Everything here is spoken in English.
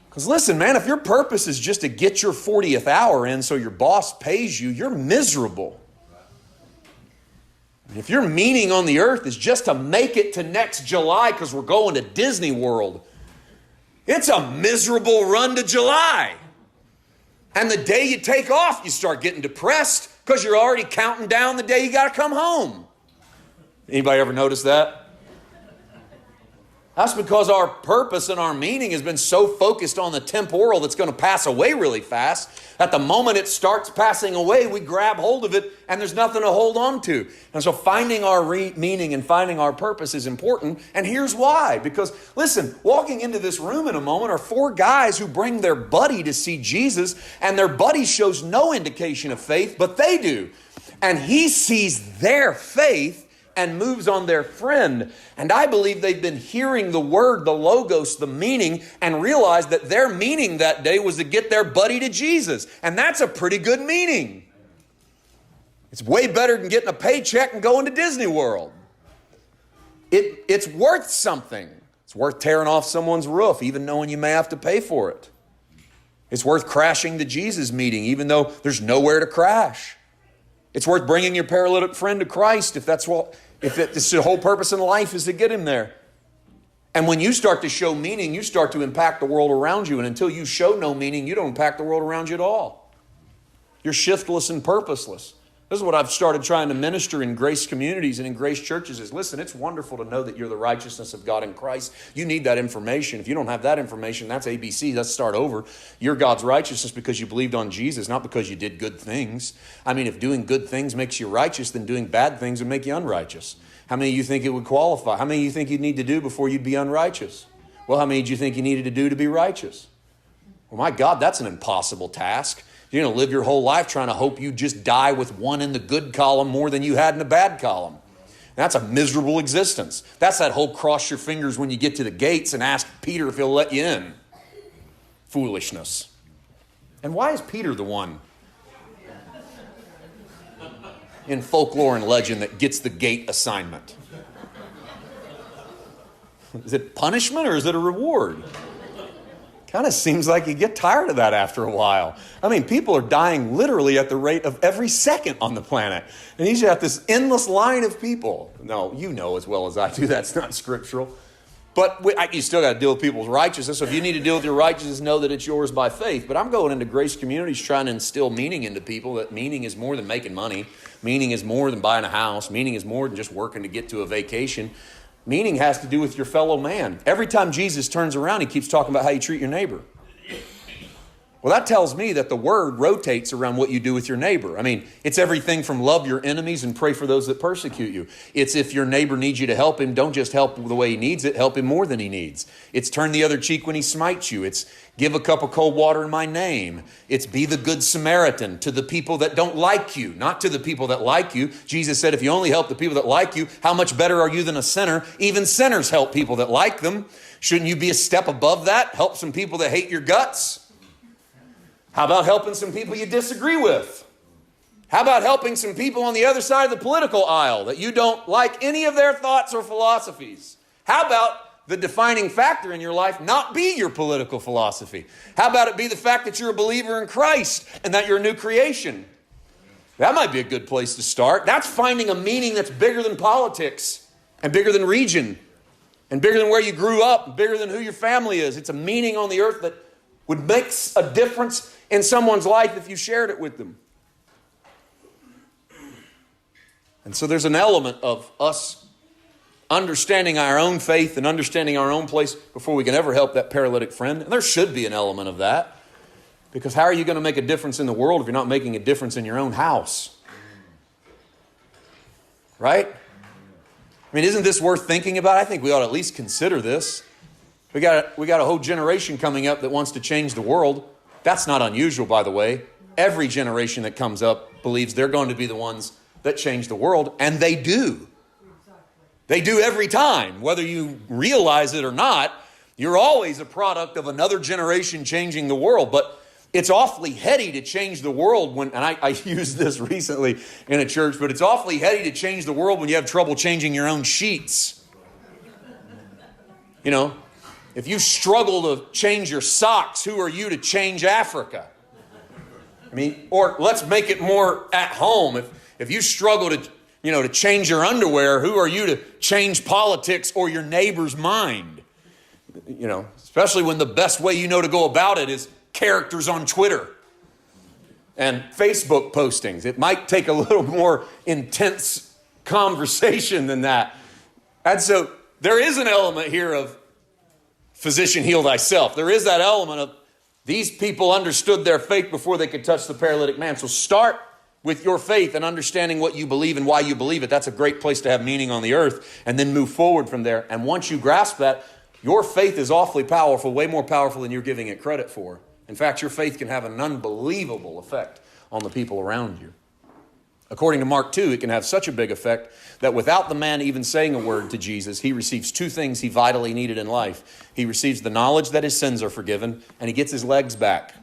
Because listen, man, if your purpose is just to get your 40th hour in so your boss pays you, you're miserable. If your meaning on the earth is just to make it to next July because we're going to Disney World, it's a miserable run to July. And the day you take off, you start getting depressed because you're already counting down the day you got to come home. Anybody ever notice that? That's because our purpose and our meaning has been so focused on the temporal that's going to pass away really fast that the moment it starts passing away, we grab hold of it and there's nothing to hold on to. And so finding our meaning and finding our purpose is important. And here's why. Because listen, walking into this room in a moment are 4 guys who bring their buddy to see Jesus, and their buddy shows no indication of faith, but they do. And he sees their faith and moves on their friend. And I believe they've been hearing the word, the logos, the meaning, and realized that their meaning that day was to get their buddy to Jesus. And that's a pretty good meaning. It's way better than getting a paycheck and going to Disney World. It's worth something. It's worth tearing off someone's roof, even knowing you may have to pay for it. It's worth crashing the Jesus meeting, even though there's nowhere to crash. It's worth bringing your paralytic friend to Christ if it's the whole purpose in life is to get him there. And when you start to show meaning, you start to impact the world around you. And until you show no meaning, you don't impact the world around you at all. You're shiftless and purposeless. This is what I've started trying to minister in grace communities and in grace churches is, listen, it's wonderful to know that you're the righteousness of God in Christ. You need that information. If you don't have that information, that's ABC. Let's start over. You're God's righteousness because you believed on Jesus, not because you did good things. I mean, if doing good things makes you righteous, then doing bad things would make you unrighteous. How many of you think it would qualify? How many of you think you'd need to do before you'd be unrighteous? Well, how many do you think you needed to do to be righteous? Well, my God, that's an impossible task. You're going to live your whole life trying to hope you just die with one in the good column more than you had in the bad column. That's a miserable existence. That's that whole cross your fingers when you get to the gates and ask Peter if he'll let you in. Foolishness. And why is Peter the one in folklore and legend that gets the gate assignment? Is it punishment or is it a reward? Kind of seems like you get tired of that after a while. I mean, people are dying literally at the rate of every second on the planet. And he's got this endless line of people. No, you know as well as I do that's not scriptural. But you still got to deal with people's righteousness. So if you need to deal with your righteousness, know that it's yours by faith. But I'm going into grace communities trying to instill meaning into people, that meaning is more than making money. Meaning is more than buying a house. Meaning is more than just working to get to a vacation. Meaning has to do with your fellow man. Every time Jesus turns around, he keeps talking about how you treat your neighbor. Well, that tells me that the word rotates around what you do with your neighbor. I mean, it's everything from love your enemies and pray for those that persecute you. It's if your neighbor needs you to help him, don't just help the way he needs it, help him more than he needs. It's turn the other cheek when he smites you. It's give a cup of cold water in my name. It's be the good Samaritan to the people that don't like you, not to the people that like you. Jesus said, if you only help the people that like you, how much better are you than a sinner? Even sinners help people that like them. Shouldn't you be a step above that? Help some people that hate your guts? How about helping some people you disagree with? How about helping some people on the other side of the political aisle that you don't like any of their thoughts or philosophies? How about the defining factor in your life not be your political philosophy? How about it be the fact that you're a believer in Christ and that you're a new creation? That might be a good place to start. That's finding a meaning that's bigger than politics and bigger than region and bigger than where you grew up and bigger than who your family is. It's a meaning on the earth that would make a difference in someone's life if you shared it with them. And so there's an element of us understanding our own faith and understanding our own place before we can ever help that paralytic friend. And there should be an element of that. Because how are you going to make a difference in the world if you're not making a difference in your own house? Right? I mean, isn't this worth thinking about? I think we ought to at least consider this. We got a whole generation coming up that wants to change the world. That's not unusual, by the way. Every generation that comes up believes they're going to be the ones that change the world, and they do. They do every time. Whether you realize it or not, you're always a product of another generation changing the world. But it's awfully heady to change the world when, and I used this recently in a church, but it's awfully heady to change the world when you have trouble changing your own sheets. You know, If you struggle to change your socks, who are you to change Africa? I mean, or let's make it more at home. If you struggle to change your underwear, who are you to change politics or your neighbor's mind? Especially when the best way you know to go about it is characters on Twitter and Facebook postings. It might take a little more intense conversation than that. And so there is an element here of physician, heal thyself. There is that element of these people understood their faith before they could touch the paralytic man. So start with your faith and understanding what you believe and why you believe it. That's a great place to have meaning on the earth, and then move forward from there. And once you grasp that, your faith is awfully powerful, way more powerful than you're giving it credit for. In fact, your faith can have an unbelievable effect on the people around you. According to Mark 2, it can have such a big effect that without the man even saying a word to Jesus, he receives two things he vitally needed in life. He receives the knowledge that his sins are forgiven, and he gets his legs back.